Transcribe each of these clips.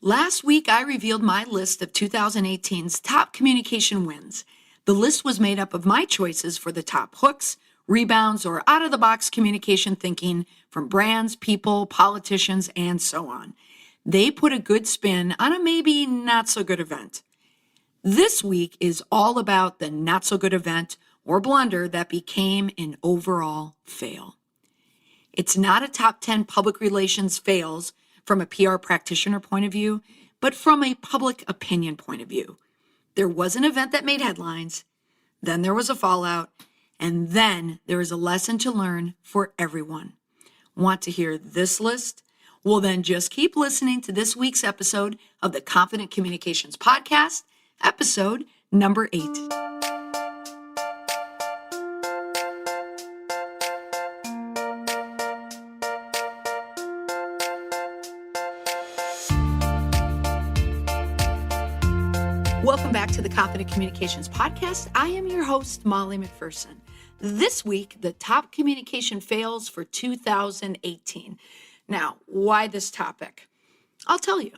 Last week, I revealed my list of 2018's top communication wins. The list was made up of my choices for the top hooks, rebounds, or out-of-the-box communication thinking from brands, people, politicians, and so on. They put a good spin on a maybe not-so-good event. This week is all about the not-so-good event or blunder that became an overall fail. It's not a top 10 public relations fails from a PR practitioner point of view, but from a public opinion point of view. There was an event that made headlines, then there was a fallout, and then there is a lesson to learn for everyone. Want to hear this list? Well, then just keep listening to this week's episode of the Confident Communications Podcast, episode number 8. Welcome back to the Confident Communications Podcast. I am your host, Molly McPherson. This week, the top communication fails for 2018. Now, why this topic? I'll tell you.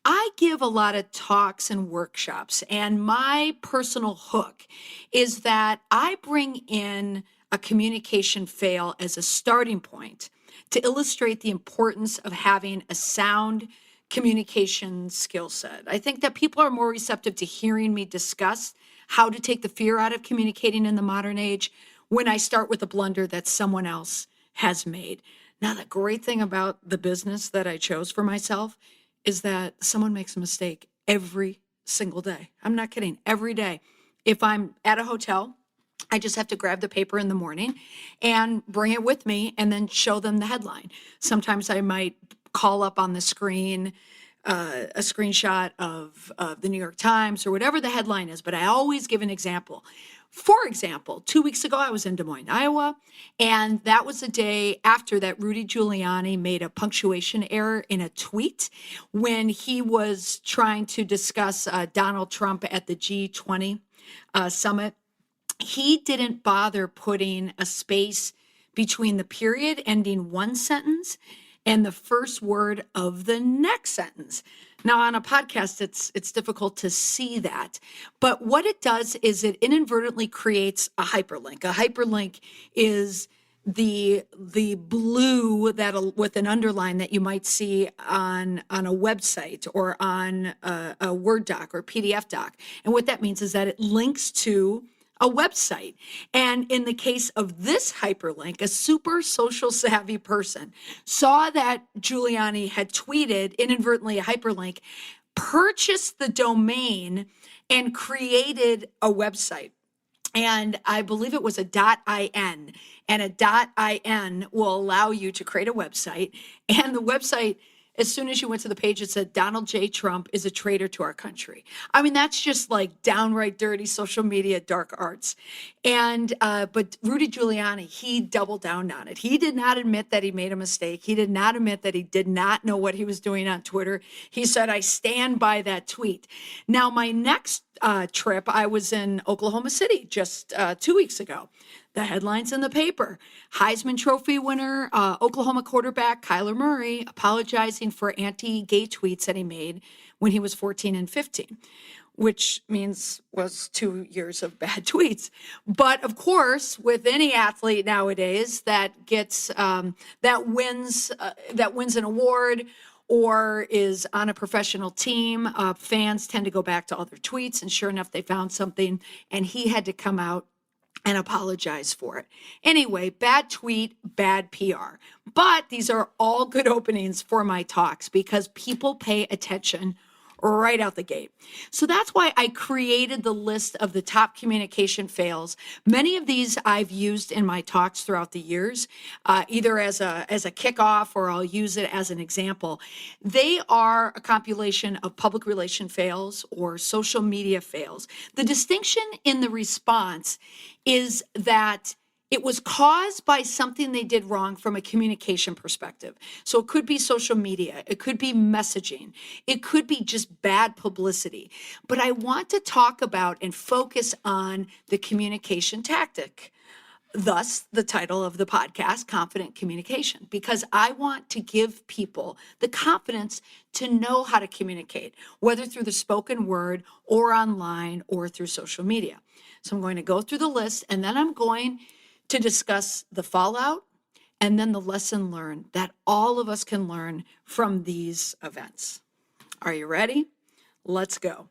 I give a lot of talks and workshops, and my personal hook is that I bring in a communication fail as a starting point to illustrate the importance of having a sound communication skill set. I think that people are more receptive to hearing me discuss how to take the fear out of communicating in the modern age when I start with a blunder that someone else has made. Now, the great thing about the business that I chose for myself is that someone makes a mistake every single day. I'm not kidding, every day. If I'm at a hotel, I just have to grab the paper in the morning and bring it with me and then show them the headline. Sometimes I might call up on the screen a screenshot of the New York Times or whatever the headline is, but I always give an example. For example, 2 weeks ago, I was in Des Moines, Iowa, and that was the day after that Rudy Giuliani made a punctuation error in a tweet when he was trying to discuss Donald Trump at the G20 summit. He didn't bother putting a space between the period ending one sentence and the first word of the next sentence. Now, on a podcast, it's difficult to see that. But what it does is it inadvertently creates a hyperlink. A hyperlink is the blue that with an underline that you might see on a website or on a Word doc or PDF doc. And what that means is that it links to a website. And in the case of this hyperlink, a super social savvy person saw that Giuliani had tweeted inadvertently a hyperlink, purchased the domain, and created a website. And I believe it was a .in, and a .in will allow you to create a website. And the website, as soon as you went to the page, it said, Donald J. Trump is a traitor to our country. I mean, that's just like downright dirty social media dark arts. And, but Rudy Giuliani, he doubled down on it. He did not admit that he made a mistake. He did not admit that he did not know what he was doing on Twitter. He said, I stand by that tweet. Now, my next trip, I was in Oklahoma City just 2 weeks ago. The headlines in the paper: Heisman Trophy winner, Oklahoma quarterback Kyler Murray apologizing for anti-gay tweets that he made when he was 14 and 15, which means was 2 years of bad tweets. But of course, with any athlete nowadays that gets that wins an award or is on a professional team, fans tend to go back to all their tweets, and sure enough, they found something, and he had to come out and apologize for it. Anyway, bad tweet, bad PR. But these are all good openings for my talks because people pay attention right out the gate. So that's why I created the list of the top communication fails. Many of these I've used in my talks throughout the years, either as a kickoff or I'll use it as an example. They are a compilation of public relation fails or social media fails. The distinction in the response is that it was caused by something they did wrong from a communication perspective. So it could be social media, it could be messaging, it could be just bad publicity. But I want to talk about and focus on the communication tactic. Thus, the title of the podcast, Confident Communication, because I want to give people the confidence to know how to communicate, whether through the spoken word or online or through social media. So I'm going to go through the list, and then I'm going to discuss the fallout and then the lesson learned that all of us can learn from these events. Are you ready? Let's go.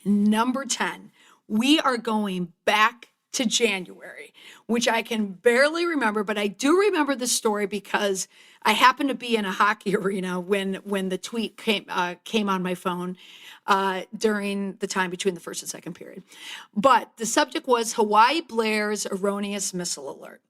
Number 10, we are going back to January, which I can barely remember, but I do remember the story because I happened to be in a hockey arena when the tweet came on my phone during the time between the first and second period. But the subject was Hawaii Blair's erroneous missile alert.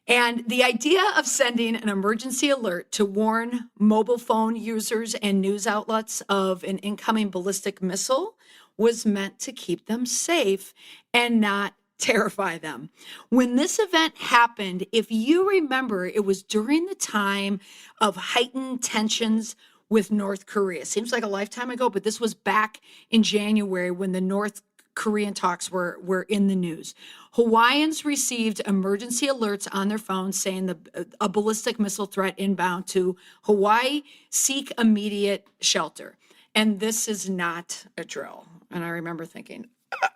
And the idea of sending an emergency alert to warn mobile phone users and news outlets of an incoming ballistic missile was meant to keep them safe and not terrify them. When this event happened, if you remember, it was during the time of heightened tensions with North Korea. Seems like a lifetime ago, but this was back in January when the North Korean talks were in the news. Hawaiians received emergency alerts on their phones saying a ballistic missile threat inbound to Hawaii, seek immediate shelter. And this is not a drill. And I remember thinking,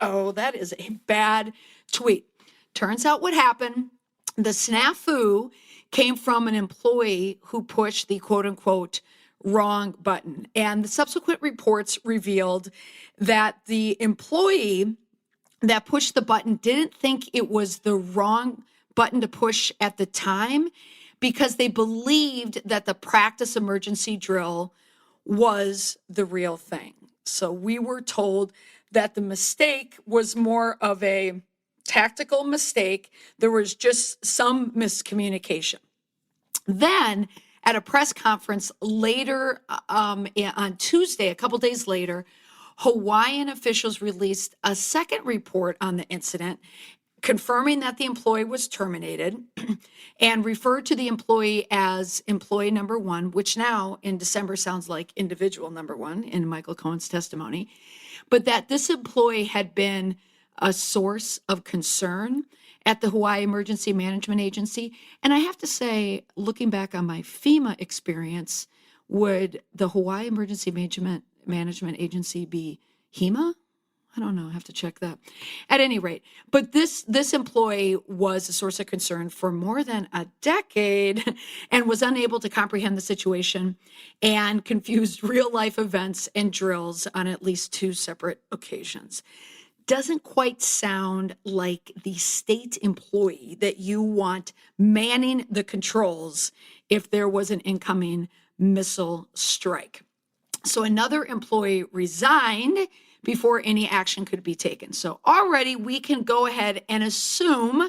oh, that is a bad tweet. Turns out what happened, the snafu came from an employee who pushed the quote unquote wrong button. And the subsequent reports revealed that the employee that pushed the button didn't think it was the wrong button to push at the time because they believed that the practice emergency drill was the real thing. So we were told that the mistake was more of a tactical mistake. There was just some miscommunication. Then at a press conference later on Tuesday, a couple days later, Hawaiian officials released a second report on the incident, confirming that the employee was terminated and referred to the employee as employee number one, which now in December sounds like individual number one in Michael Cohen's testimony, but that this employee had been a source of concern at the Hawaii Emergency Management Agency. And I have to say, looking back on my FEMA experience, would the Hawaii Emergency Management Agency be HEMA? I don't know. I have to check that. At any rate, but this employee was a source of concern for more than a decade and was unable to comprehend the situation and confused real life events and drills on at least two separate occasions. Doesn't quite sound like the state employee that you want manning the controls if there was an incoming missile strike. So another employee resigned before any action could be taken. So already we can go ahead and assume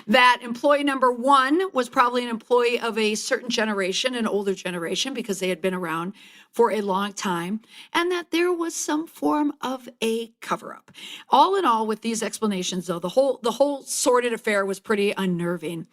that employee number one was probably an employee of a certain generation, an older generation, because they had been around for a long time, and that there was some form of a cover-up. All in all, with these explanations, though, the whole sordid affair was pretty unnerving.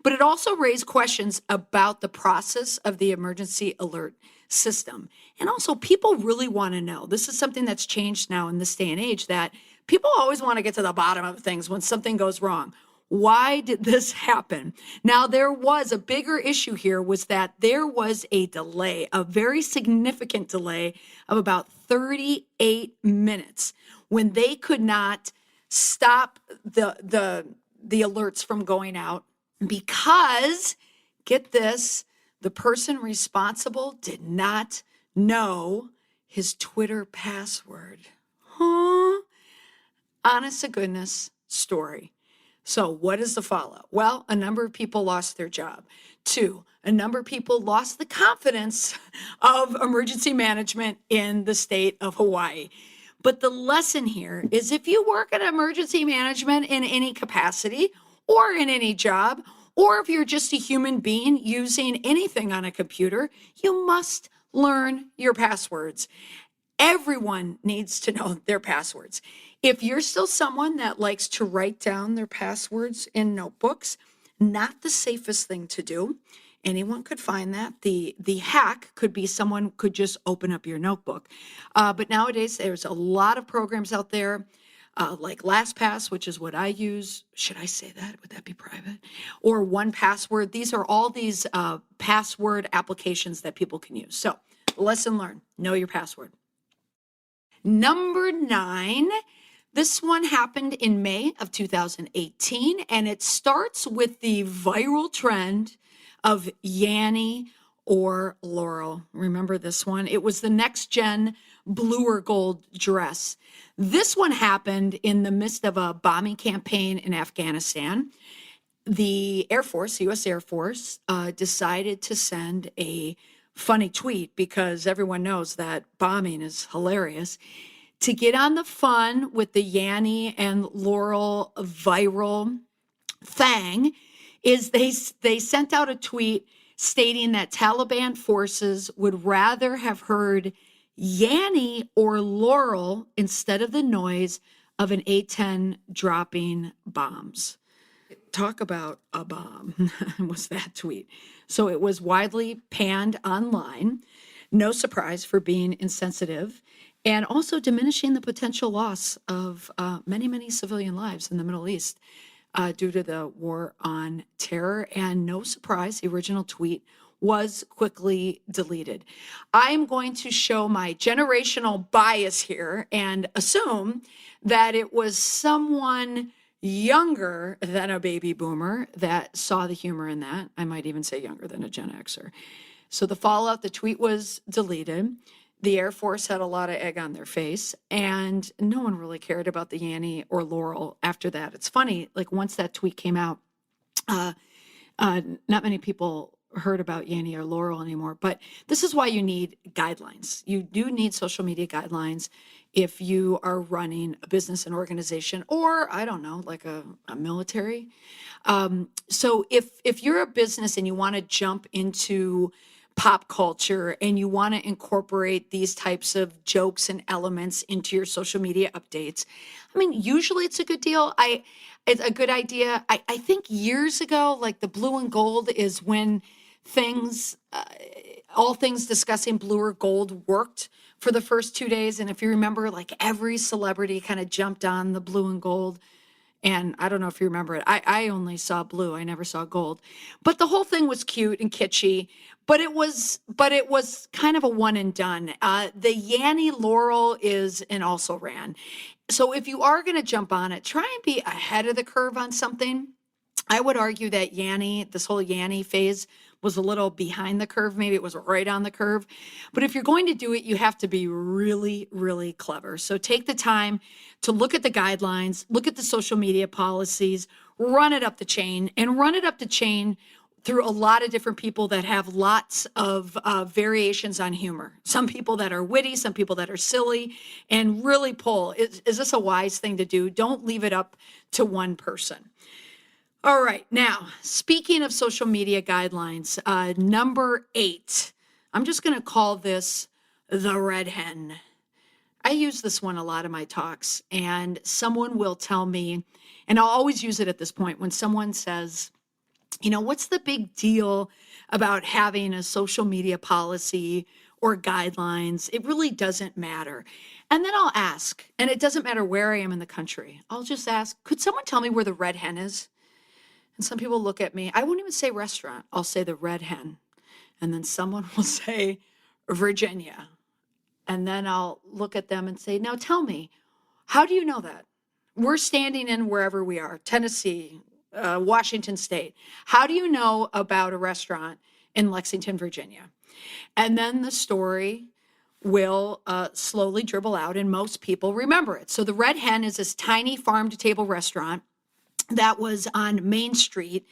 But it also raised questions about the process of the emergency alert system. And also, people really want to know. This is something that's changed now in this day and age, that people always want to get to the bottom of things when something goes wrong. Why did this happen? Now, there was a bigger issue here, was that there was a delay, a very significant delay of about 38 minutes when they could not stop the alerts from going out because, get this, the person responsible did not know his Twitter password. Huh? Honest to goodness story. So what is the fallout? Well, a number of people lost their job. 2, a number of people lost the confidence of emergency management in the state of Hawaii. But the lesson here is, if you work in emergency management in any capacity or in any job, or if you're just a human being using anything on a computer, you must learn your passwords. Everyone needs to know their passwords. If you're still someone that likes to write down their passwords in notebooks, not the safest thing to do. Anyone could find that. The hack could be someone could just open up your notebook. But nowadays, there's a lot of programs out there like LastPass, which is what I use. Should I say that? Would that be private? Or 1Password. These are all these password applications that people can use. So, lesson learned, know your password. Number 9, this one happened in May of 2018, and it starts with the viral trend of Yanny or Laurel. Remember this one? It was the next gen blue or gold dress. This one happened in the midst of a bombing campaign in Afghanistan. The Air Force, U.S. Air Force, decided to send a funny tweet because everyone knows that bombing is hilarious. To get on the fun with the Yanny and Laurel viral thing, is they sent out a tweet stating that Taliban forces would rather have heard Yanny or Laurel instead of the noise of an A-10 dropping bombs. Talk about a bomb was that tweet. So it was widely panned online. No surprise for being insensitive and also diminishing the potential loss of many, many civilian lives in the Middle East due to the war on terror. And no surprise, the original tweet was quickly deleted. I'm going to show my generational bias here and assume that it was someone younger than a baby boomer that saw the humor in that. I might even say younger than a Gen Xer. So the fallout, the tweet was deleted. The Air Force had a lot of egg on their face, and no one really cared about the Yanny or Laurel after that. It's funny, like once that tweet came out, not many people heard about Yanny or Laurel anymore, but this is why you need guidelines. You do need social media guidelines if you are running a business and organization, or I don't know, like a military. So if you're a business and you want to jump into pop culture and you want to incorporate these types of jokes and elements into your social media updates, I mean, usually it's a good deal. It's a good idea. I think years ago, like the blue and gold is when things, all things discussing blue or gold worked for the first 2 days. And if you remember, like every celebrity kind of jumped on the blue and gold. And I don't know if you remember it. I only saw blue. I never saw gold. But the whole thing was cute and kitschy. But it was kind of a one and done. The Yanny Laurel is an also ran. So if you are going to jump on it, try and be ahead of the curve on something. I would argue that Yanny, this whole Yanny phase, was a little behind the curve. Maybe it was right on the curve. But if you're going to do it, you have to be really, really clever. So take the time to look at the guidelines, look at the social media policies, run it up the chain, and run it up the chain through a lot of different people that have lots of variations on humor. Some people that are witty, some people that are silly, and really pull. Is this a wise thing to do? Don't leave it up to one person. All right. Now, speaking of social media guidelines, number 8, I'm just going to call this the red hen. I use this one a lot in my talks, and someone will tell me, and I'll always use it at this point when someone says, you know, what's the big deal about having a social media policy or guidelines? It really doesn't matter. And then I'll ask, and it doesn't matter where I am in the country. I'll just ask, could someone tell me where the red hen is? And some people look at me. I won't even say restaurant. I'll say the red hen. And then someone will say Virginia. And then I'll look at them and say, now tell me, how do you know that? We're standing in wherever we are, Tennessee, Washington State. How do you know about a restaurant in Lexington, Virginia? And then the story will slowly dribble out, and most people remember it. So the Red Hen is this tiny farm-to-table restaurant that was on Main Street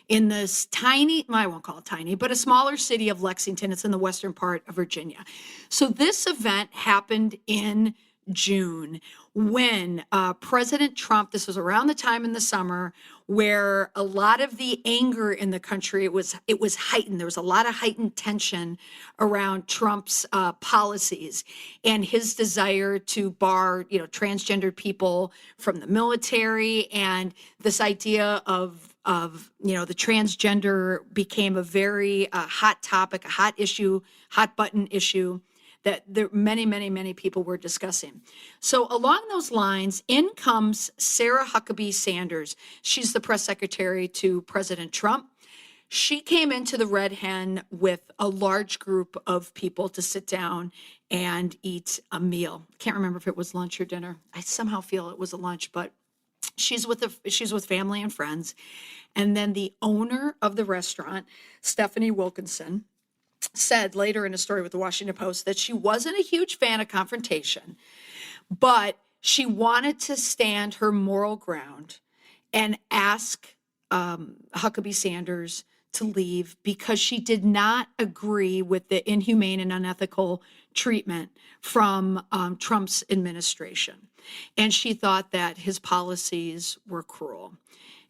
in this tiny, I won't call it tiny, but a smaller city of Lexington. It's in the western part of Virginia. So this event happened in June when President Trump, this was around the time in the summer where a lot of the anger in the country, it was heightened. There was a lot of heightened tension around Trump's policies and his desire to bar, transgendered people from the military, and this idea of the transgender became a very hot topic, a hot issue, hot button issue that there many people were discussing. So along those lines, in comes Sarah Huckabee Sanders. She's the press secretary to President Trump. She came into the Red Hen with a large group of people to sit down and eat a meal. Can't remember if it was lunch or dinner. I somehow feel it was a lunch, but she's with family and friends. And then the owner of the restaurant, Stephanie Wilkinson, said later in a story with the Washington Post that she wasn't a huge fan of confrontation, but she wanted to stand her moral ground and ask Huckabee Sanders to leave because she did not agree with the inhumane and unethical treatment from Trump's administration. And she thought that his policies were cruel.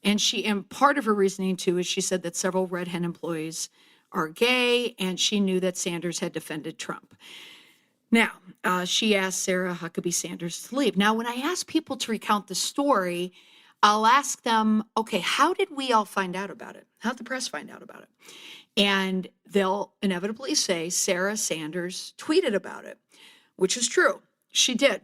And part of her reasoning too is she said that several Red Hen employees are gay, and she knew that Sanders had defended Trump. Now, she asked Sarah Huckabee Sanders to leave. Now, when I ask people to recount the story, I'll ask them, okay, how did we all find out about it? How did the press find out about it? And they'll inevitably say Sarah Sanders tweeted about it, which is true. She did.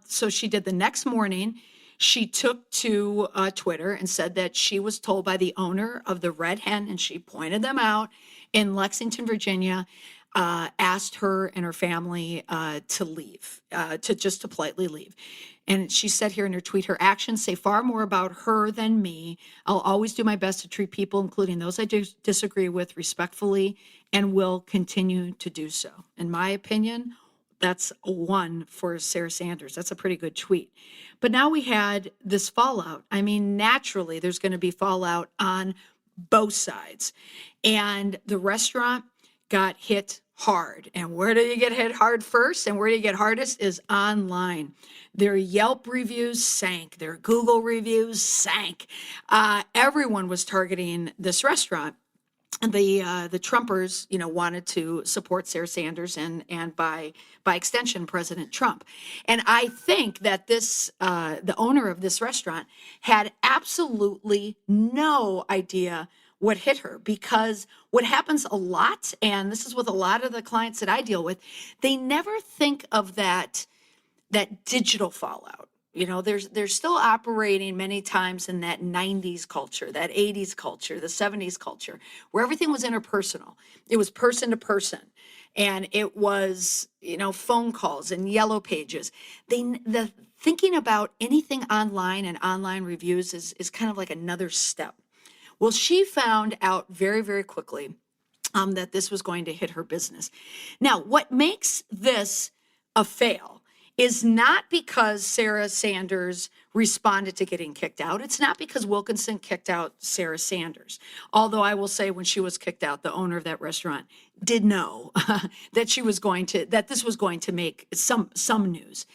So she did the next morning. She took to Twitter and said that she was told by the owner of the Red Hen, and she pointed them out in Lexington, Virginia, asked her and her family to leave, to politely leave. And she said here in her tweet, her actions say far more about her than me. I'll always do my best to treat people, including those I disagree with, respectfully, and will continue to do so. In my opinion, that's a one for Sarah Sanders. That's a pretty good tweet. But now we had this fallout. I mean, naturally, there's going to be fallout on both sides. And the restaurant got hit hard. And where do you get hit hard first? And where do you get hardest is online. Their Yelp reviews sank. Their Google reviews sank. Everyone was targeting this restaurant. And the Trumpers, wanted to support Sarah Sanders and by extension, President Trump. And I think that the owner of this restaurant had absolutely no idea what hit her, because what happens a lot, and this is with a lot of the clients that I deal with, they never think of that digital fallout. They're still operating many times in that 90s culture, that 80s culture, the 70s culture, where everything was interpersonal. It was person to person. And it was, phone calls and yellow pages. The thinking about anything online and online reviews is kind of like another step. Well, she found out very, very quickly that this was going to hit her business. Now, what makes this a fail is not because Sarah Sanders responded to getting kicked out. It's not because Wilkinson kicked out Sarah Sanders. Although I will say when she was kicked out, the owner of that restaurant did know that this was going to make some news.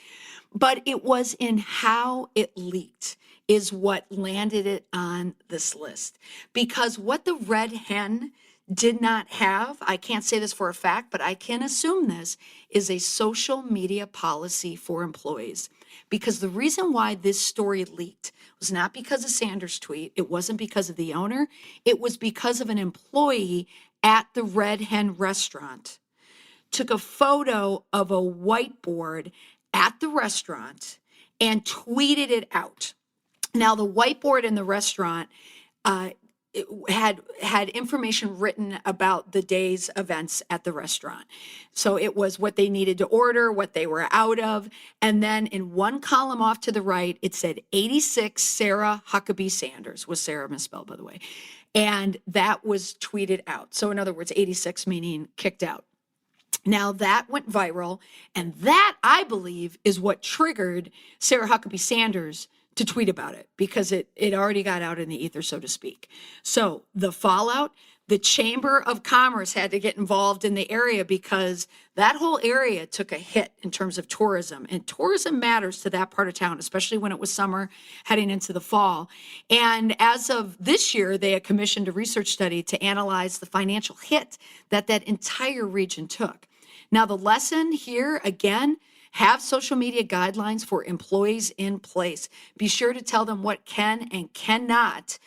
But it was in how it leaked is what landed it on this list. Because what the Red Hen did not have, I can't say this for a fact, but I can assume this, is a social media policy for employees. Because the reason why this story leaked was not because of Sanders' tweet. It wasn't because of the owner. It was because of an employee at the Red Hen restaurant took a photo of a whiteboard at the restaurant and tweeted it out. Now, the whiteboard in the restaurant had information written about the day's events at the restaurant. So it was what they needed to order, what they were out of. And then in one column off to the right, it said 86 Sarah Huckabee Sanders, was Sarah misspelled, by the way. And that was tweeted out. So in other words, 86 meaning kicked out. Now that went viral. And that, I believe, is what triggered Sarah Huckabee Sanders to tweet about it, because it already got out in the ether, so to speak. So the fallout, the Chamber of Commerce had to get involved in the area because that whole area took a hit in terms of tourism. And tourism matters to that part of town, especially when it was summer heading into the fall. And as of this year, they had commissioned a research study to analyze the financial hit that entire region took. Now, the lesson here, again, Have social media guidelines for employees in place. Be sure to tell them what can and cannot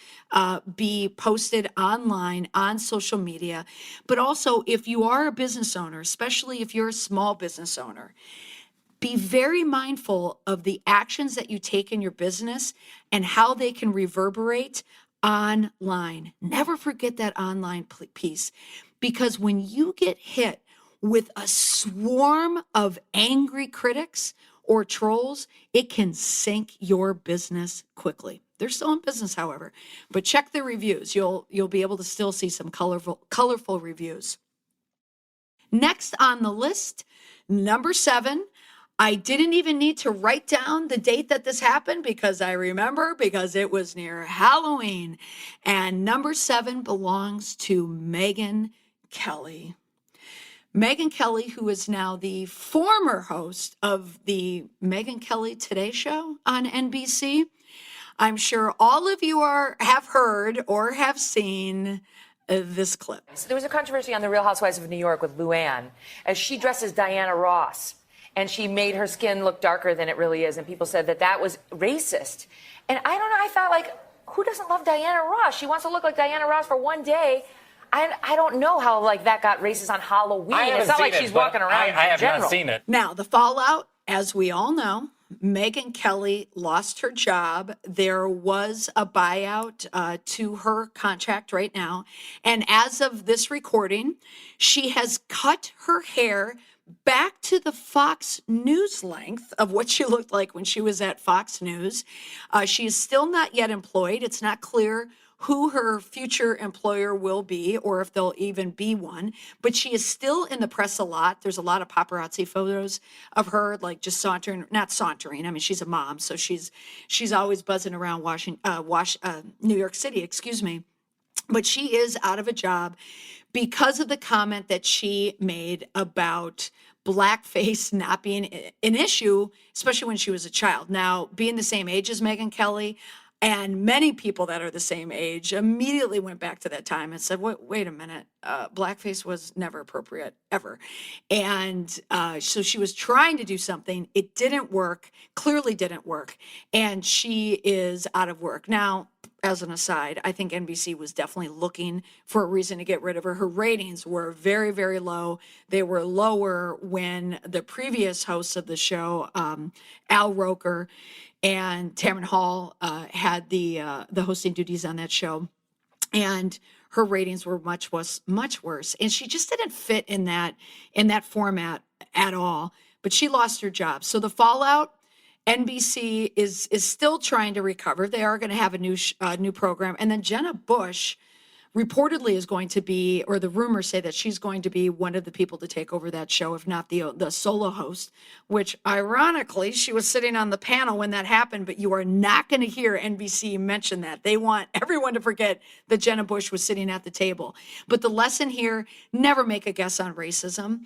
be posted online on social media. But also, if you are a business owner, especially if you're a small business owner, be very mindful of the actions that you take in your business and how they can reverberate online. Never forget that online piece, because when you get hit with a swarm of angry critics or trolls, it can sink your business quickly. They're still in business, however, but check the reviews. You'll be able to still see some colorful reviews. Next on the list, number 7. I didn't even need to write down the date that this happened because I remember, because it was near Halloween. And number 7 belongs to Megyn Kelly. Megyn Kelly, who is now the former host of the Megyn Kelly Today Show on NBC. I'm sure all of you have heard or have seen this clip. So there was a controversy on The Real Housewives of New York with Luann, as she dresses Diana Ross, and she made her skin look darker than it really is, and people said that was racist. And I don't know, I thought, like, who doesn't love Diana Ross? She wants to look like Diana Ross for one day. I don't know how, like, that got racist on Halloween. It's not like she's walking around in I have general. not seen it. Now, the fallout, as we all know, Megyn Kelly lost her job. There was a buyout to her contract right now. And as of this recording, she has cut her hair back to the Fox News length of what she looked like when she was at Fox News. She is still not yet employed. It's not clear who her future employer will be or if there'll even be one, but she is still in the press a lot. There's a lot of paparazzi photos of her, like just not sauntering. I mean, she's a mom, so she's always buzzing around New York City, excuse me. But she is out of a job because of the comment that she made about blackface not being an issue, especially when she was a child. Now, being the same age as Megyn Kelly, and many people that are the same age immediately went back to that time and said, wait a minute, blackface was never appropriate, ever. And so she was trying to do something. It didn't work, clearly didn't work. And she is out of work. Now, as an aside, I think NBC was definitely looking for a reason to get rid of her. Her ratings were very, very low. They were lower when the previous hosts of the show, Al Roker and Tamron Hall, had the hosting duties on that show, and her ratings were much worse. And she just didn't fit in that format at all. But she lost her job. So the fallout, NBC is still trying to recover. They are going to have a new program, and then Jenna Bush reportedly is going to be, or the rumors say that she's going to be one of the people to take over that show, if not the solo host, which ironically, she was sitting on the panel when that happened, but you are not going to hear NBC mention that. They want everyone to forget that Jenna Bush was sitting at the table. But the lesson here, never make a guess on racism.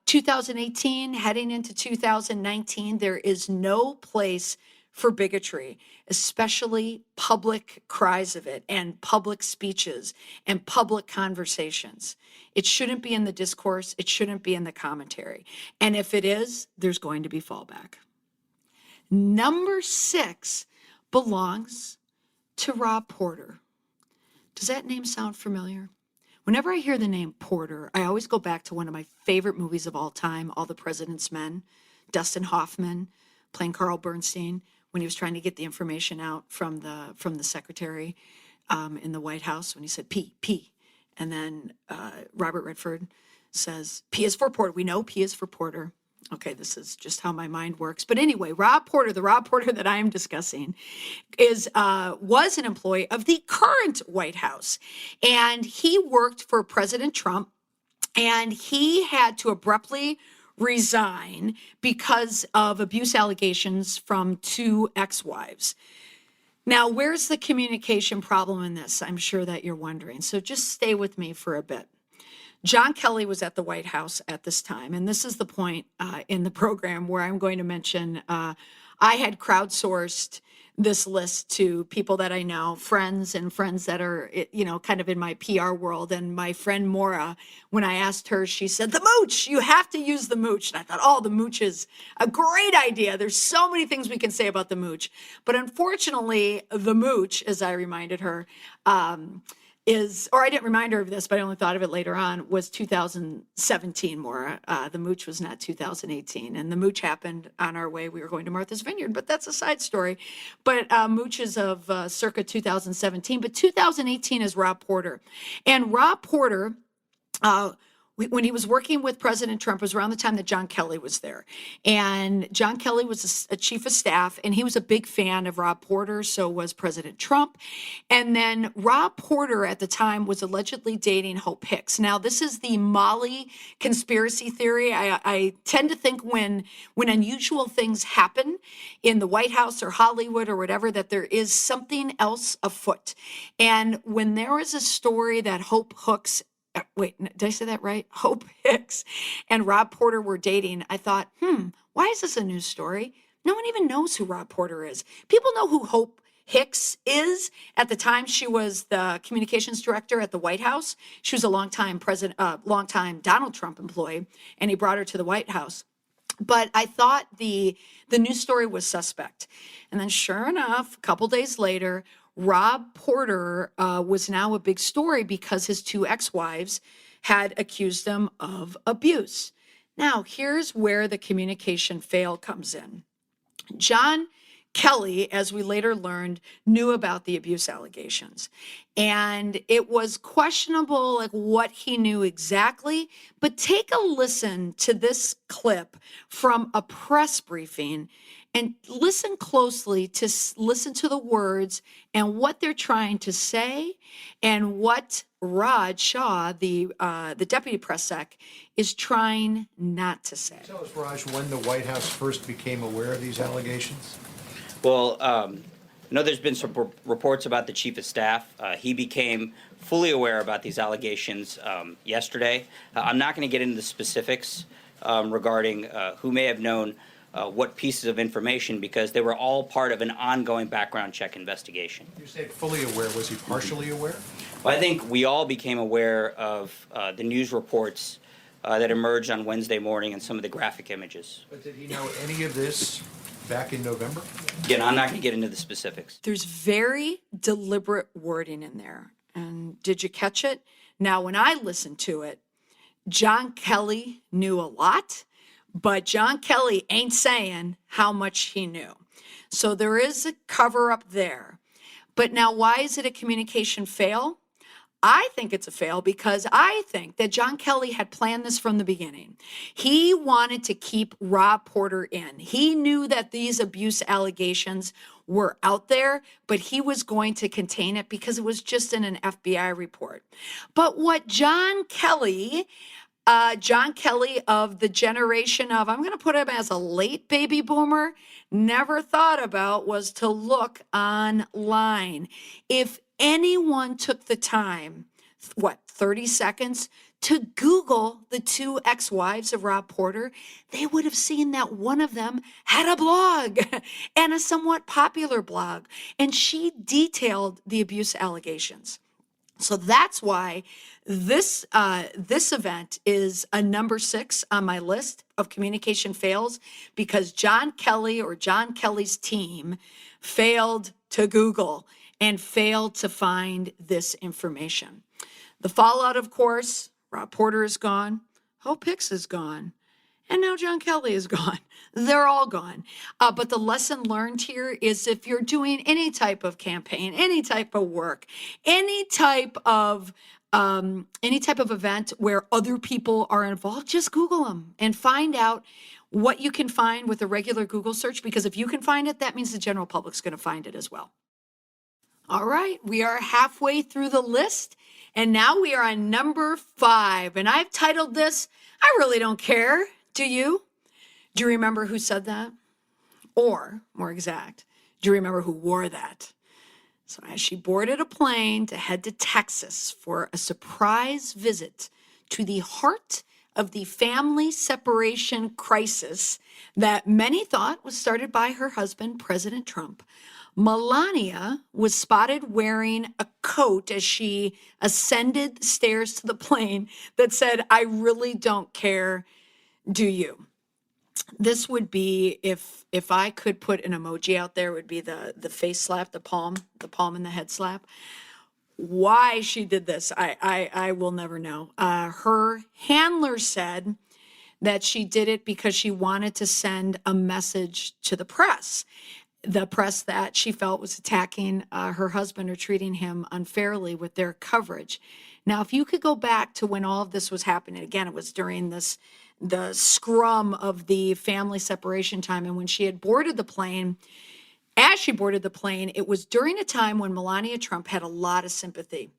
2018, heading into 2019, there is no place for bigotry, especially public cries of it and public speeches and public conversations. It shouldn't be in the discourse. It shouldn't be in the commentary. And if it is, there's going to be fallback. Number 6 belongs to Rob Porter. Does that name sound familiar? Whenever I hear the name Porter, I always go back to one of my favorite movies of all time, All the President's Men, Dustin Hoffman playing Carl Bernstein, when he was trying to get the information out from the secretary in the White House, when he said P, and then Robert Redford says P is for Porter. We know P is for Porter. Okay, this is just how my mind works. But anyway, Rob Porter, the Rob Porter that I am discussing, was an employee of the current White House, and he worked for President Trump, and he had to abruptly resign because of abuse allegations from 2 ex-wives. Now, where's the communication problem in this? I'm sure that you're wondering. So just stay with me for a bit. John Kelly was at the White House at this time, and this is the point in the program where I'm going to mention I had crowdsourced this list to people that I know, friends and friends that are, kind of in my PR world. And my friend Maura, when I asked her, she said, the mooch, you have to use the mooch. And I thought, oh, the mooch is a great idea. There's so many things we can say about the mooch. But unfortunately, the mooch, as I reminded her, or I didn't remind her of this, but I only thought of it later on, was 2017 more. The mooch was not 2018. And the mooch happened on our way. We were going to Martha's Vineyard, but that's a side story. But mooch is of circa 2017. But 2018 is Rob Porter. And Rob Porter, when he was working with President Trump, it was around the time that John Kelly was there. And John Kelly was a chief of staff, and he was a big fan of Rob Porter, so was President Trump. And then Rob Porter at the time was allegedly dating Hope Hicks. Now, this is the Molly conspiracy theory. I tend to think when unusual things happen in the White House or Hollywood or whatever, that there is something else afoot. And when there is a story that Hope did I say that right? Hope Hicks and Rob Porter were dating. I thought, why is this a news story? No one even knows who Rob Porter is. People know who Hope Hicks is. At the time, she was the communications director at the White House. She was a longtime Donald Trump employee, and he brought her to the White House. But I thought the news story was suspect. And then sure enough, a couple days later, Rob Porter was now a big story because his two ex-wives had accused him of abuse. Now, here's where the communication fail comes in. John Kelly, as we later learned, knew about the abuse allegations. And it was questionable, like what he knew exactly. But take a listen to this clip from a press briefing and listen closely to listen to the words and what they're trying to say and what Raj Shah, the deputy press sec, is trying not to say. Tell us, Raj, when the White House first became aware of these allegations? Well, I know there's been some reports about the chief of staff. He became fully aware about these allegations yesterday. I'm not going to get into the specifics regarding who may have known what pieces of information, because they were all part of an ongoing background check investigation. You say fully aware. Was he partially aware? Well, I think we all became aware of the news reports that emerged on Wednesday morning and some of the graphic images. But did he know any of this back in November? Again, I'm not going to get into the specifics. There's very deliberate wording in there. And did you catch it? Now, when I listened to it, John Kelly knew a lot, but John Kelly ain't saying how much he knew. So there is a cover up there. But now, why is it a communication fail? I think it's a fail because I think that John Kelly had planned this from the beginning. He wanted to keep Rob Porter in. He knew that these abuse allegations were out there, but he was going to contain it because it was just in an FBI report. But what John Kelly of the generation of, I'm going to put him as a late baby boomer, never thought about was to look online. If anyone took the time, 30 seconds, to Google the two ex-wives of Rob Porter, they would have seen that one of them had a blog and a somewhat popular blog, and she detailed the abuse allegations. So that's why this event is a number 6 on my list of communication fails, because John Kelly or John Kelly's team failed to Google and failed to find this information. The fallout, of course, Rob Porter is gone, Hope Hicks is gone, and now John Kelly is gone. They're all gone. But the lesson learned here is if you're doing any type of campaign, any type of work, any type of event where other people are involved, just Google them and find out what you can find with a regular Google search, because if you can find it, that means the general public's going to find it as well. All right, we are halfway through the list, and now we are on number 5, and I've titled this, I Really Don't Care. Do you? Do you remember who said that? Or, more exact, do you remember who wore that? So as she boarded a plane to head to Texas for a surprise visit to the heart of the family separation crisis that many thought was started by her husband, President Trump, Melania was spotted wearing a coat as she ascended the stairs to the plane that said, "I really don't care, do you?" This would be, if I could put an emoji out there, it would be the face slap, the palm and the head slap. Why she did this, I will never know. Her handler said that she did it because she wanted to send a message to the press that she felt was attacking her husband or treating him unfairly with their coverage. Now, if you could go back to when all of this was happening, again, it was during the scrum of the family separation time, and when she had boarded the plane, as she boarded the plane, it was during a time when Melania Trump had a lot of sympathy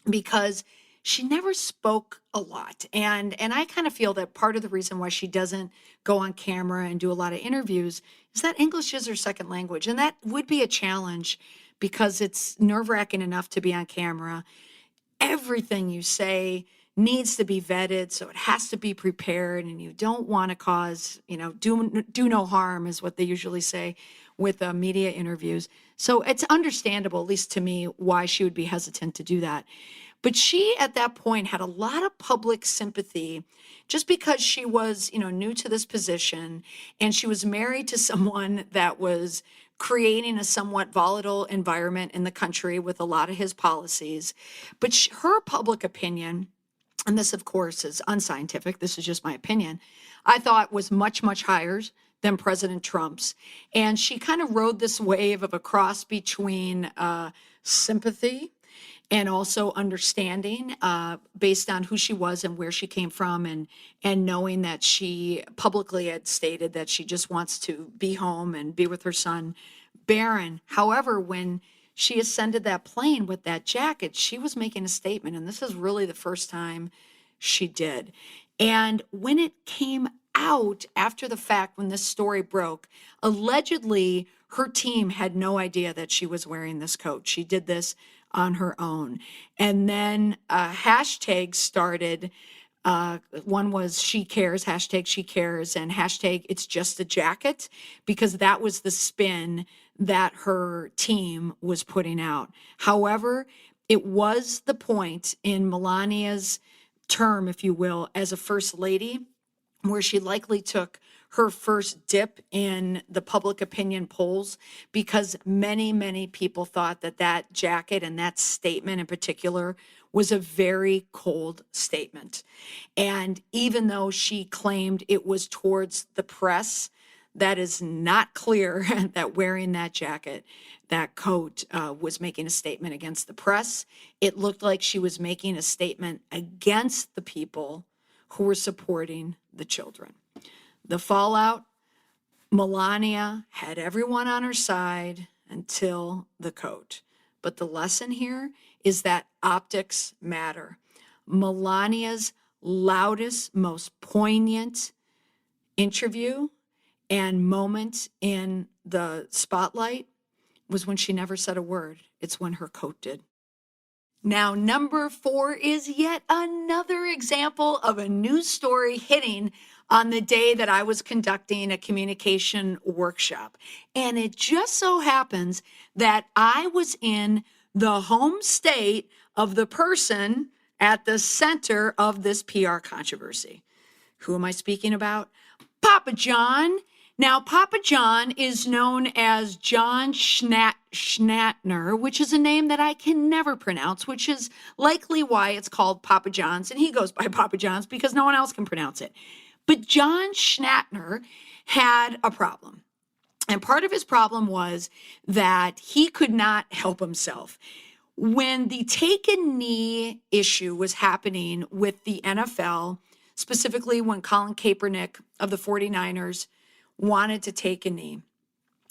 because she never spoke a lot. And I kind of feel that part of the reason why she doesn't go on camera and do a lot of interviews is that English is her second language. And that would be a challenge because it's nerve-wracking enough to be on camera. Everything you say needs to be vetted, so it has to be prepared, and you don't want to cause, do no harm is what they usually say with media interviews. So it's understandable, at least to me, why she would be hesitant to do that. But she, at that point, had a lot of public sympathy just because she was, new to this position, and she was married to someone that was creating a somewhat volatile environment in the country with a lot of his policies. But her public opinion, and this, of course, is unscientific, this is just my opinion, I thought was much, much higher than President Trump's. And she kind of rode this wave of a cross between sympathy and also understanding based on who she was and where she came from, and knowing that she publicly had stated that she just wants to be home and be with her son, Barron. However, when she ascended that plane with that jacket, she was making a statement, and this is really the first time she did. And when it came out after the fact, when this story broke, allegedly her team had no idea that she was wearing this coat. She did this on her own. And then hashtags started. One was she cares, hashtag she cares, and hashtag it's just a jacket, because that was the spin that her team was putting out. However, it was the point in Melania's term, if you will, as a first lady, where she likely took her first dip in the public opinion polls, because many, many people thought that jacket and that statement in particular was a very cold statement. And even though she claimed it was towards the press, that is not clear that wearing that jacket, that coat, was making a statement against the press. It looked like she was making a statement against the people who were supporting the children. The fallout, Melania had everyone on her side until the coat. But the lesson here is that optics matter. Melania's loudest, most poignant interview and moment in the spotlight was when she never said a word. It's when her coat did. Now, number 4 is yet another example of a news story hitting on the day that I was conducting a communication workshop. And it just so happens that I was in the home state of the person at the center of this PR controversy. Who am I speaking about? Papa John. Now, Papa John is known as John Schnattner, which is a name that I can never pronounce, which is likely why it's called Papa John's, and he goes by Papa John's because no one else can pronounce it. But John Schnattner had a problem. And part of his problem was that he could not help himself. When the take a knee issue was happening with the NFL, specifically when Colin Kaepernick of the 49ers wanted to take a knee,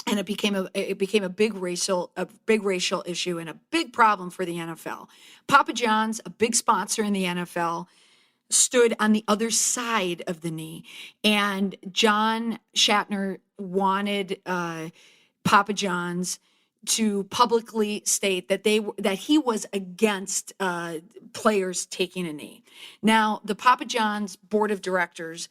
and it became a big racial issue and a big problem for the NFL. Papa John's, a big sponsor in the NFL, stood on the other side of the knee, and John Schnattner wanted Papa John's to publicly state that that he was against players taking a knee. Now, the Papa John's board of directors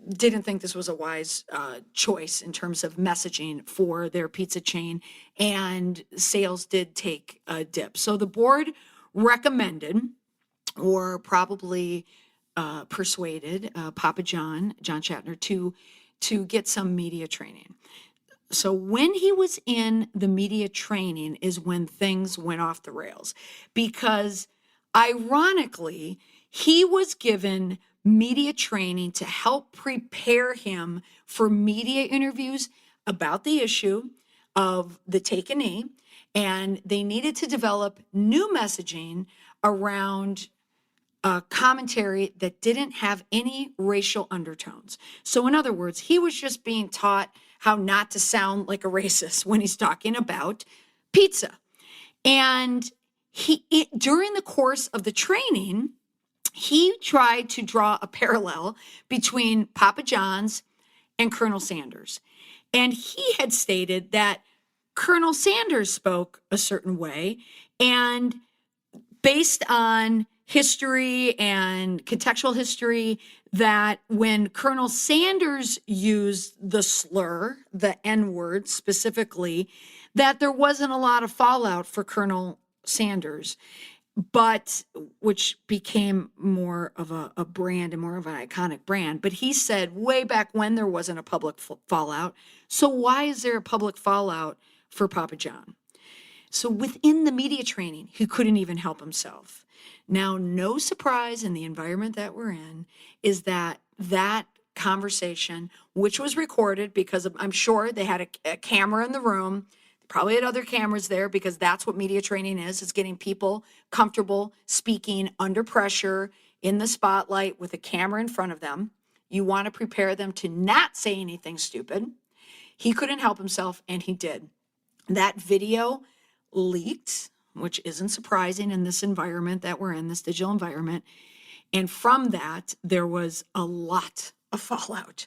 didn't think this was a wise choice in terms of messaging for their pizza chain, and sales did take a dip. So the board recommended, or probably persuaded Papa John Shatner to get some media training. So when he was in the media training is when things went off the rails, because ironically, he was given media training to help prepare him for media interviews about the issue of the take a knee, and they needed to develop new messaging around commentary that didn't have any racial undertones. So in other words, he was just being taught how not to sound like a racist when he's talking about pizza. And during the course of the training, he tried to draw a parallel between Papa John's and Colonel Sanders. And he had stated that Colonel Sanders spoke a certain way, and based on history and contextual history, that when Colonel Sanders used the slur, the N-word specifically, that there wasn't a lot of fallout for Colonel Sanders, but which became more of a brand and more of an iconic brand. But he said way back when there wasn't a public fallout. So why is there a public fallout for Papa John? So within the media training, he couldn't even help himself. Now, no surprise in the environment that we're in is that conversation, which was recorded because I'm sure they had a camera in the room, probably had other cameras there, because that's what media training is getting people comfortable speaking under pressure in the spotlight with a camera in front of them. You want to prepare them to not say anything stupid. He couldn't help himself, and he did. That video leaked, which isn't surprising in this environment that we're in, this digital environment. And from that, there was a lot of fallout,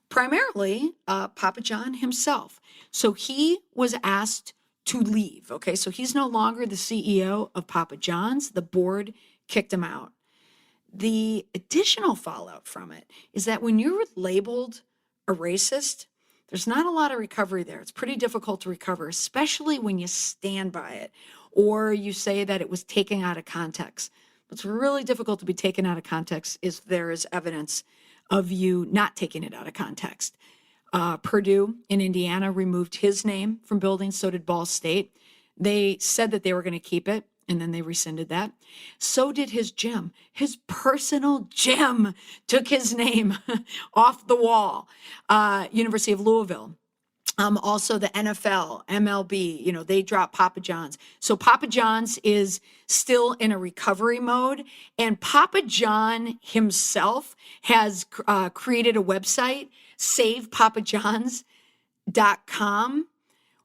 primarily Papa John himself. So he was asked to leave. Okay, so he's no longer the CEO of Papa John's. The board kicked him out. The additional fallout from it is that when you're labeled a racist, there's not a lot of recovery there. It's pretty difficult to recover, especially when you stand by it or you say that it was taken out of context. What's really difficult to be taken out of context is there is evidence of you not taking it out of context. Purdue in Indiana removed his name from buildings, so did Ball State. They said that they were going to keep it, and then they rescinded that. So did his gym. His personal gym took his name off the wall. University of Louisville. Also the NFL, MLB, they dropped Papa John's. So Papa John's is still in a recovery mode. And Papa John himself has created a website, SavePapaJohns.com,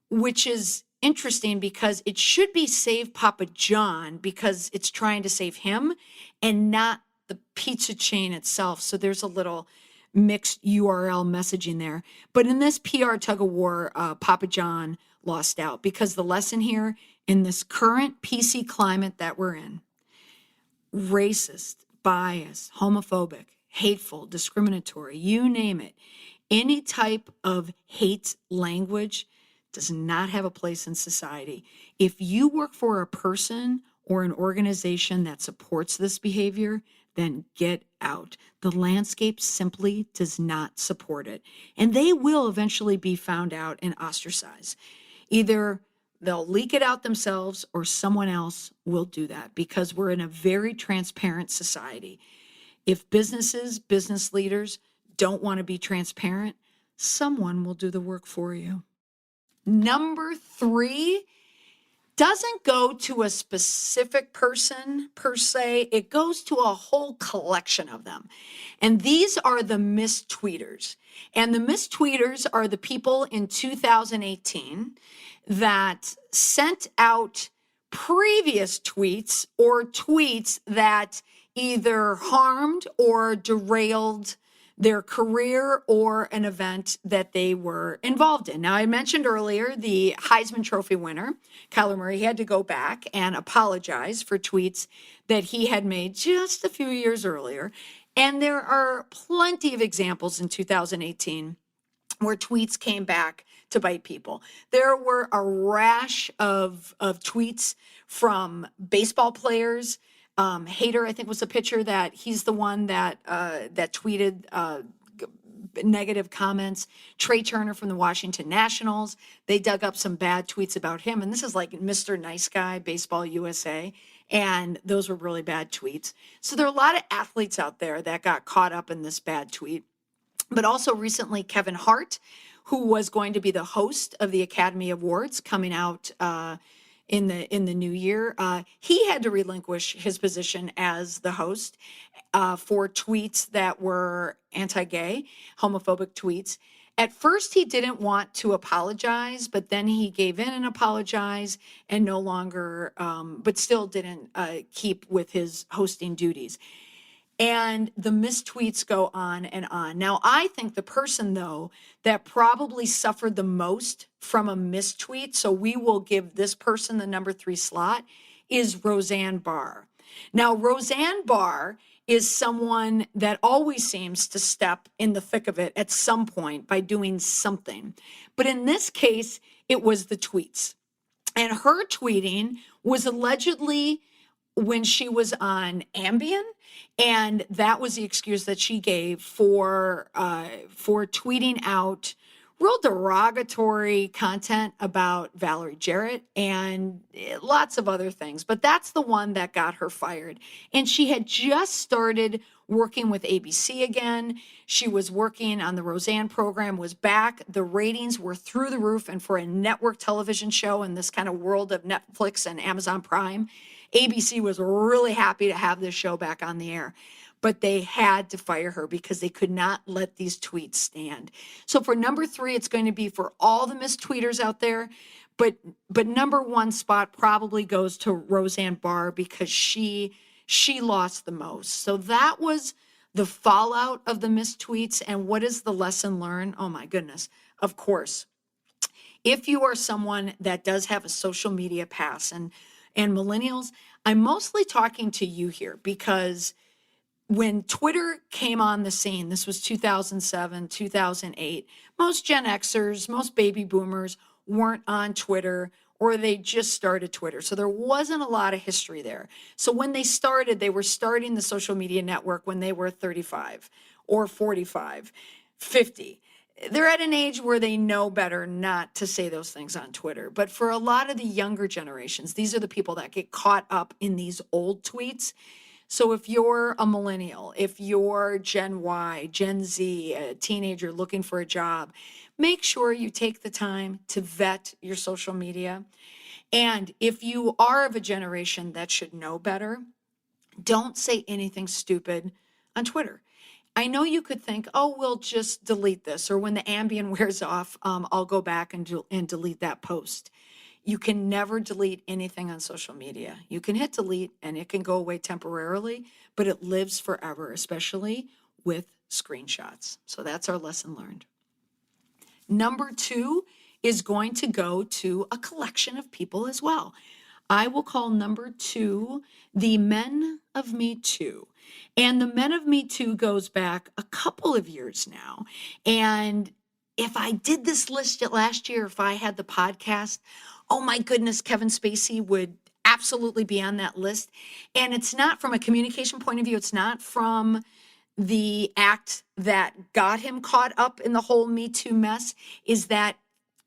which is interesting because it should be Save Papa John because it's trying to save him and not the pizza chain itself. So there's a little mixed URL messaging there. But in this PR tug of war, Papa John lost out, because the lesson here in this current PC climate that we're in, racist, biased, homophobic, hateful, discriminatory, you name it, any type of hate language does not have a place in society. If you work for a person or an organization that supports this behavior, then get out. The landscape simply does not support it. And they will eventually be found out and ostracized. Either they'll leak it out themselves or someone else will do that, because we're in a very transparent society. If business leaders don't want to be transparent, someone will do the work for you. Number 3 doesn't go to a specific person per se. It goes to a whole collection of them. And these are the mistweeters. And the mistweeters are the people in 2018 that sent out previous tweets or tweets that either harmed or derailed their career or an event that they were involved in. Now, I mentioned earlier the Heisman Trophy winner, Kyler Murray, he had to go back and apologize for tweets that he had made just a few years earlier. And there are plenty of examples in 2018 where tweets came back to bite people. There were a rash of tweets from baseball players. Hader, I think, was a pitcher that he's the one that tweeted negative comments. Trey Turner from the Washington Nationals, they dug up some bad tweets about him. And this is like Mr. Nice Guy, Baseball USA. And those were really bad tweets. So there are a lot of athletes out there that got caught up in this bad tweet. But also recently, Kevin Hart, who was going to be the host of the Academy Awards coming out in the new year, he had to relinquish his position as the host for tweets that were anti-gay, homophobic tweets. At first, he didn't want to apologize, but then he gave in and apologized and no longer, but still didn't keep with his hosting duties. And the mistweets go on and on. Now, I think the person, though, that probably suffered the most from a mistweet, so we will give this person the number 3 slot, is Roseanne Barr. Now, Roseanne Barr is someone that always seems to step in the thick of it at some point by doing something. But in this case, it was the tweets. And her tweeting was allegedly when she was on Ambien, and that was the excuse that she gave for tweeting out real derogatory content about Valerie Jarrett and lots of other things. But that's the one that got her fired. And she had just started working with ABC again. She was working on the Roseanne program, was back. The ratings were through the roof. And for a network television show in this kind of world of Netflix and Amazon Prime, ABC was really happy to have this show back on the air, but they had to fire her because they could not let these tweets stand. So for number 3, it's going to be for all the mistweeters out there, but number 1 spot probably goes to Roseanne Barr because she lost the most. So that was the fallout of the mistweets. And what is the lesson learned? Oh my goodness. Of course, if you are someone that does have a social media pass, and millennials, I'm mostly talking to you here because when Twitter came on the scene, this was 2007, 2008, most Gen Xers, most baby boomers weren't on Twitter, or they just started Twitter. So there wasn't a lot of history there. So when they started, they were starting the social media network when they were 35 or 45, 50. They're at an age where they know better not to say those things on Twitter. But for a lot of the younger generations, these are the people that get caught up in these old tweets. So if you're a millennial, if you're Gen Y, Gen Z, a teenager looking for a job, make sure you take the time to vet your social media. And if you are of a generation that should know better, don't say anything stupid on Twitter. I know you could think, oh, we'll just delete this, or when the Ambien wears off, I'll go back and delete that post. You can never delete anything on social media. You can hit delete and it can go away temporarily, but it lives forever, especially with screenshots. So that's our lesson learned. Number 2 is going to go to a collection of people as well. I will call number 2 the Men of Me Too. And the Men of Me Too goes back a couple of years now. And if I did this list last year, if I had the podcast, oh my goodness, Kevin Spacey would absolutely be on that list. And it's not from a communication point of view. It's not from the act that got him caught up in the whole Me Too mess, is that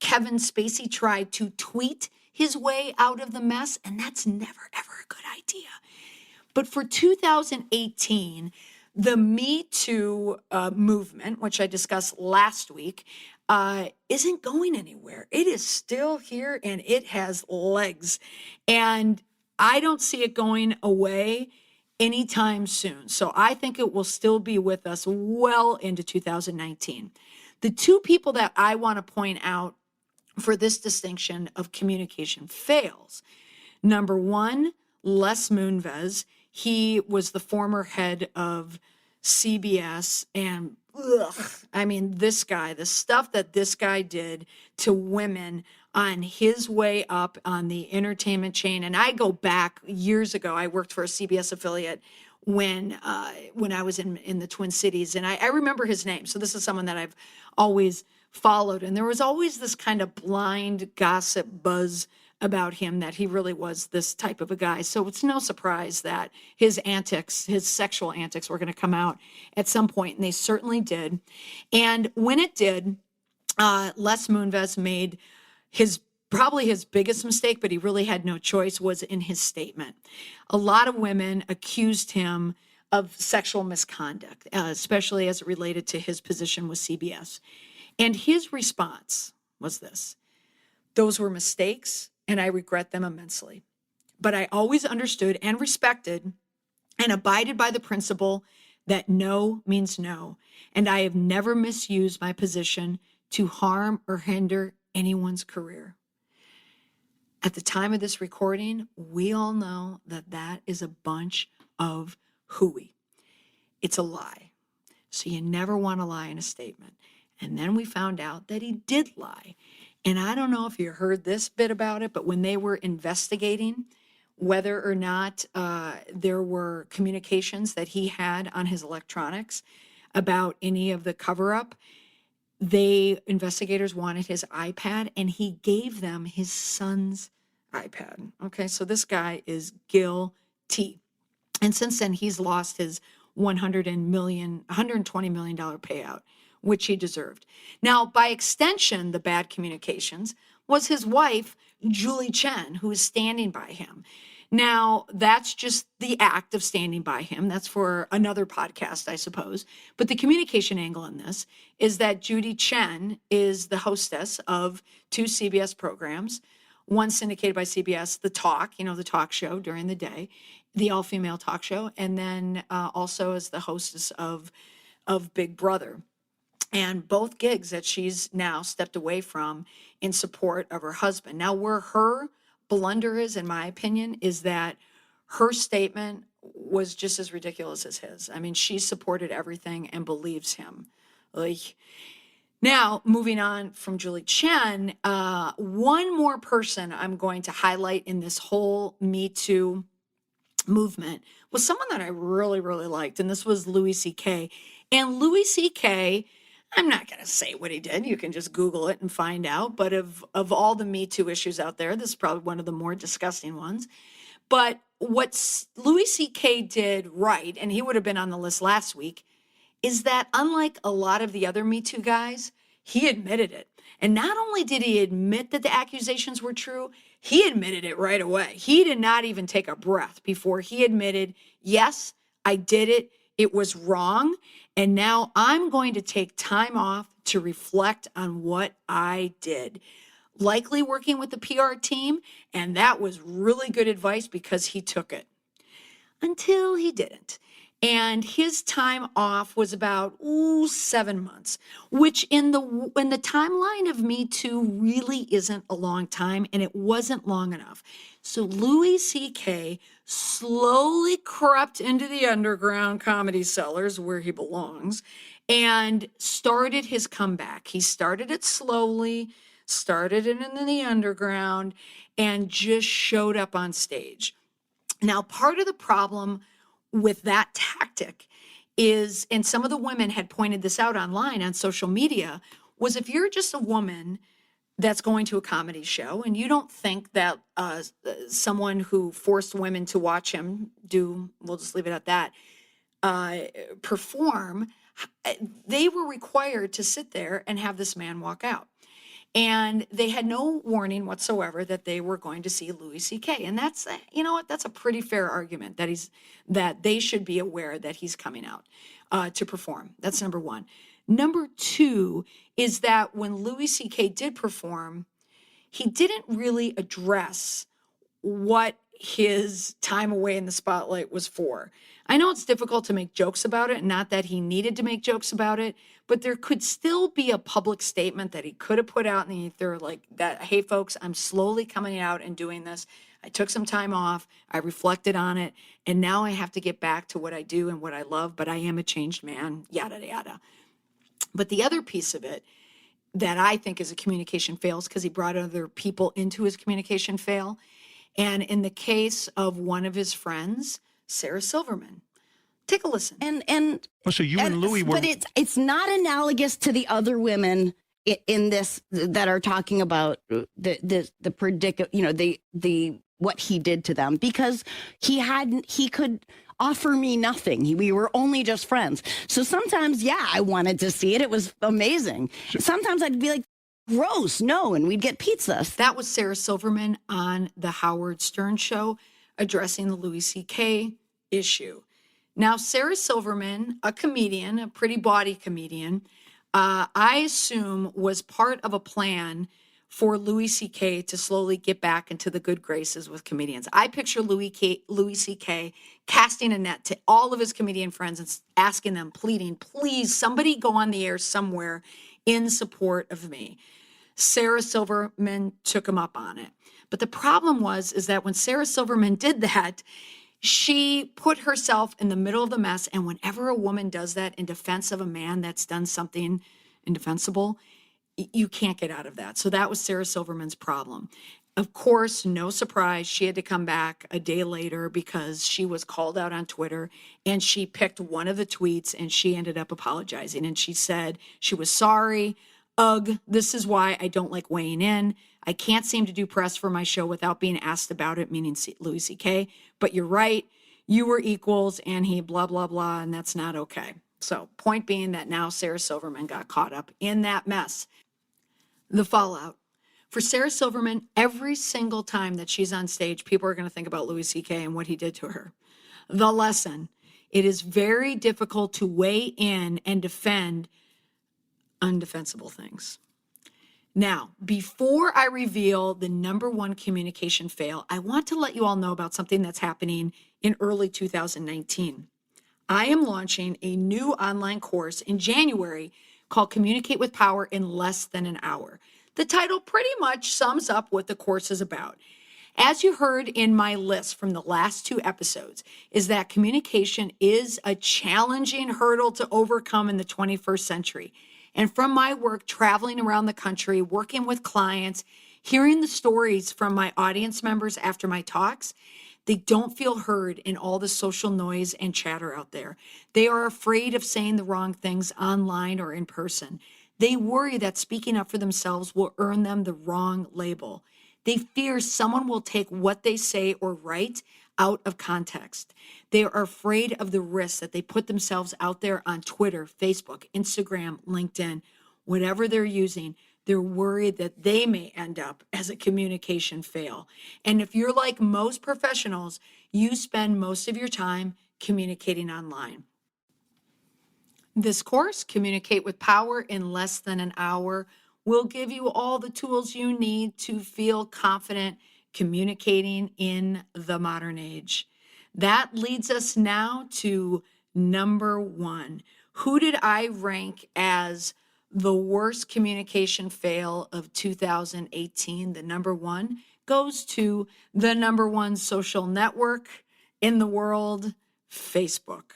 Kevin Spacey tried to tweet his way out of the mess, and that's never, ever a good idea. But for 2018, the Me Too movement, which I discussed last week, isn't going anywhere. It is still here and it has legs. And I don't see it going away anytime soon. So I think it will still be with us well into 2019. The 2 people that I want to point out for this distinction of communication fails. Number 1, Les Moonves. He was the former head of CBS and ugh, I mean, this guy, the stuff that this guy did to women on his way up on the entertainment chain. And I go back years ago. I worked for a CBS affiliate when I was in the Twin Cities, and I remember his name. So this is someone that I've always followed, and there was always this kind of blind gossip buzz about him that he really was this type of a guy. So it's no surprise that his antics, his sexual antics, were going to come out at some point, and they certainly did. And when it did, Les Moonves made probably his biggest mistake, but he really had no choice, was in his statement. A lot of women accused him of sexual misconduct, especially as it related to his position with CBS. And his response was this: those were mistakes, and I regret them immensely. But I always understood and respected and abided by the principle that no means no, and I have never misused my position to harm or hinder anyone's career. At the time of this recording, we all know that that is a bunch of hooey. It's a lie. So you never want to lie in a statement. And then we found out that he did lie. And I don't know if you heard this bit about it, but when they were investigating whether or not there were communications that he had on his electronics about any of the cover-up, investigators wanted his iPad, and he gave them his son's iPad. Okay, so this guy is guilty. And since then, he's lost his $120 million payout, which he deserved. Now, by extension, the bad communications was his wife, Julie Chen, who is standing by him. Now, that's just the act of standing by him. That's for another podcast, I suppose. But the communication angle in this is that Judy Chen is the hostess of two CBS programs, one syndicated by CBS, The Talk, the talk show during the day, the all-female talk show, and then also as the hostess of Big Brother. And both gigs that she's now stepped away from in support of her husband. Now, where her blunder is, in my opinion, is that her statement was just as ridiculous as his. I mean, she supported everything and believes him. Now, moving on from Julie Chen, one more person I'm going to highlight in this whole Me Too movement was someone that I really, really liked, and this was Louis C.K. And Louis C.K., I'm not going to say what he did. You can just Google it and find out. But of all the Me Too issues out there, this is probably one of the more disgusting ones. But what Louis C.K. did right, and he would have been on the list last week, is that unlike a lot of the other Me Too guys, he admitted it. And not only did he admit that the accusations were true, he admitted it right away. He did not even take a breath before he admitted, yes, I did it. It was wrong. And now I'm going to take time off to reflect on what I did. Likely working with the PR team. And that was really good advice because he took it. Until he didn't. And his time off was about 7 months, which in the timeline of Me Too really isn't a long time, and it wasn't long enough. So Louis C.K. slowly crept into the underground comedy cellars where he belongs and started his comeback. He started it slowly, started it in the underground, and just showed up on stage. Now, part of the problem with that tactic is, and some of the women had pointed this out online on social media, was if you're just a woman that's going to a comedy show and you don't think that someone who forced women to watch him we'll just leave it at that, perform, they were required to sit there and have this man walk out. And they had no warning whatsoever that they were going to see Louis C.K. And that's, you know what, that's a pretty fair argument that they should be aware that he's coming out to perform. That's number one. Number two is that when Louis C.K. did perform, he didn't really address what his time away in the spotlight was for. I know it's difficult to make jokes about it, not that he needed to make jokes about it, but there could still be a public statement that he could have put out in the ether like that, hey folks, I'm slowly coming out and doing this. I took some time off, I reflected on it, and now I have to get back to what I do and what I love, but I am a changed man, yada, yada. But the other piece of it that I think is a communication fail is because he brought other people into his communication fail. And in the case of one of his friends, Sarah Silverman, take a listen. And Oh, so you and Louis were. but it's not analogous to the other women in this that are talking about the predicament, the what he did to them, because he could offer me nothing. We were only just friends. So sometimes, yeah, I wanted to see it. It was amazing. Sometimes I'd be like, gross, no, and we'd get pizza. That was Sarah Silverman on the Howard Stern show addressing the Louis C.K. issue. Now, Sarah Silverman, a comedian, a pretty bawdy comedian, I assume was part of a plan for Louis C.K. to slowly get back into the good graces with comedians. I picture Louis C.K. casting a net to all of his comedian friends and asking them, pleading, please, somebody go on the air somewhere in support of me. Sarah Silverman took him up on it. But the problem is that when Sarah Silverman did that, she put herself in the middle of the mess. And whenever a woman does that in defense of a man that's done something indefensible, you can't get out of that. So that was Sarah Silverman's problem. Of course, no surprise, she had to come back a day later because she was called out on Twitter, and she picked one of the tweets and she ended up apologizing. And she said she was sorry. Ugh, this is why I don't like weighing in. I can't seem to do press for my show without being asked about it, meaning Louis C.K. But you're right. You were equals and he blah, blah, blah, and that's not okay. So point being that now Sarah Silverman got caught up in that mess. The fallout. For Sarah Silverman, every single time that she's on stage, people are going to think about Louis C.K. and what he did to her. The lesson. It is very difficult to weigh in and defend undefensible things. Now, before I reveal the number one communication fail, I want to let you all know about something that's happening in early 2019. I am launching a new online course in January called Communicate with Power in Less Than an Hour. The title pretty much sums up what the course is about. As you heard in my list from the last two episodes, is that communication is a challenging hurdle to overcome in the 21st century. And from my work traveling around the country, working with clients, hearing the stories from my audience members after my talks, they don't feel heard in all the social noise and chatter out there. They are afraid of saying the wrong things online or in person. They worry that speaking up for themselves will earn them the wrong label. They fear someone will take what they say or write out of context. They are afraid of the risks that they put themselves out there on Twitter, Facebook, Instagram, LinkedIn, whatever they're using. They're worried that they may end up as a communication fail. And if you're like most professionals, you spend most of your time communicating online. This course, Communicate with Power in Less Than an Hour, will give you all the tools you need to feel confident communicating in the modern age. That leads us now to number one. Who did I rank as the worst communication fail of 2018? The number one goes to the number one social network in the world, Facebook.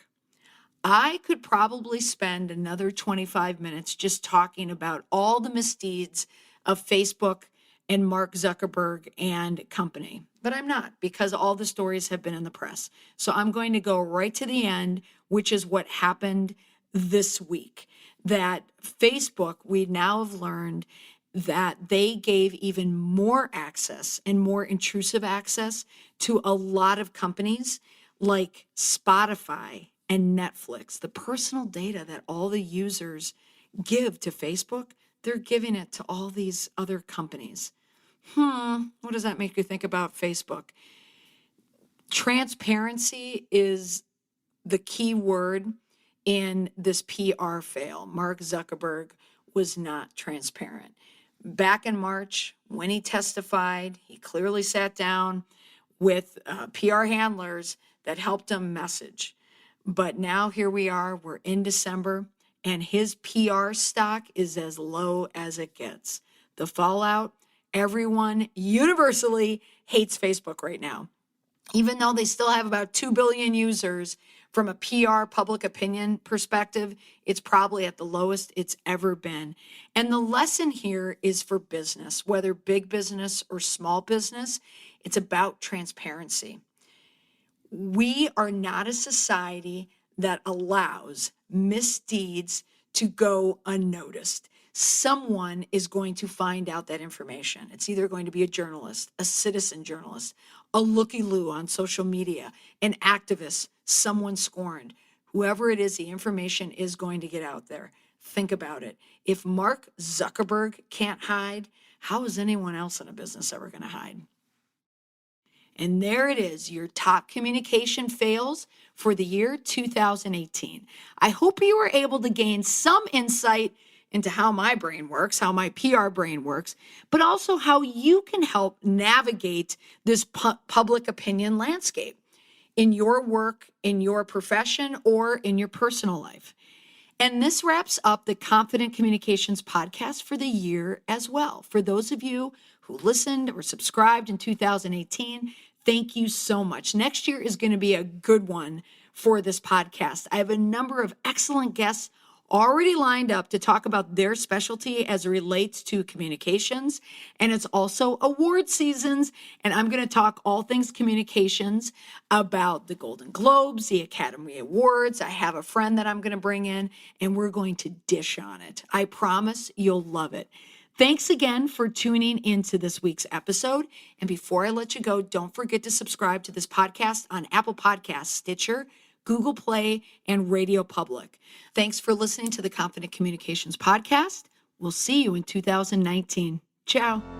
I could probably spend another 25 minutes just talking about all the misdeeds of Facebook and Mark Zuckerberg and company, but I'm not, because all the stories have been in the press. So I'm going to go right to the end, which is what happened this week. That Facebook, we now have learned that they gave even more access and more intrusive access to a lot of companies like Spotify and Netflix. The personal data that all the users give to Facebook, they're giving it to all these other companies. What does that make you think about Facebook? Transparency is the key word in this PR fail. Mark Zuckerberg was not transparent. Back in March, when he testified, he clearly sat down with PR handlers that helped him message. But now here we are, we're in December, and his PR stock is as low as it gets. The fallout, everyone universally hates Facebook right now. Even though they still have about 2 billion users, From a PR public opinion perspective, it's probably at the lowest it's ever been. And the lesson here is for business, whether big business or small business, it's about transparency. We are not a society that allows misdeeds to go unnoticed. Someone is going to find out that information. It's either going to be a journalist, a citizen journalist, a looky-loo on social media, an activist, someone scorned. Whoever it is, the information is going to get out there. Think about it. If Mark Zuckerberg can't hide, how is anyone else in a business ever going to hide? And there it is, your top communication fails for the year 2018. I hope you were able to gain some insight into how my brain works, how my PR brain works, but also how you can help navigate this public opinion landscape in your work, in your profession, or in your personal life. And this wraps up the Confident Communications podcast for the year as well. For those of you who listened or subscribed in 2018, thank you so much. Next year is going to be a good one for this podcast. I have a number of excellent guests already lined up to talk about their specialty as it relates to communications. And it's also award seasons. And I'm going to talk all things communications about the Golden Globes, the Academy Awards. I have a friend that I'm going to bring in, and we're going to dish on it. I promise you'll love it. Thanks again for tuning into this week's episode. And before I let you go, don't forget to subscribe to this podcast on Apple Podcasts, Stitcher, Google Play, and Radio Public. Thanks for listening to the Confident Communications podcast. We'll see you in 2019. Ciao.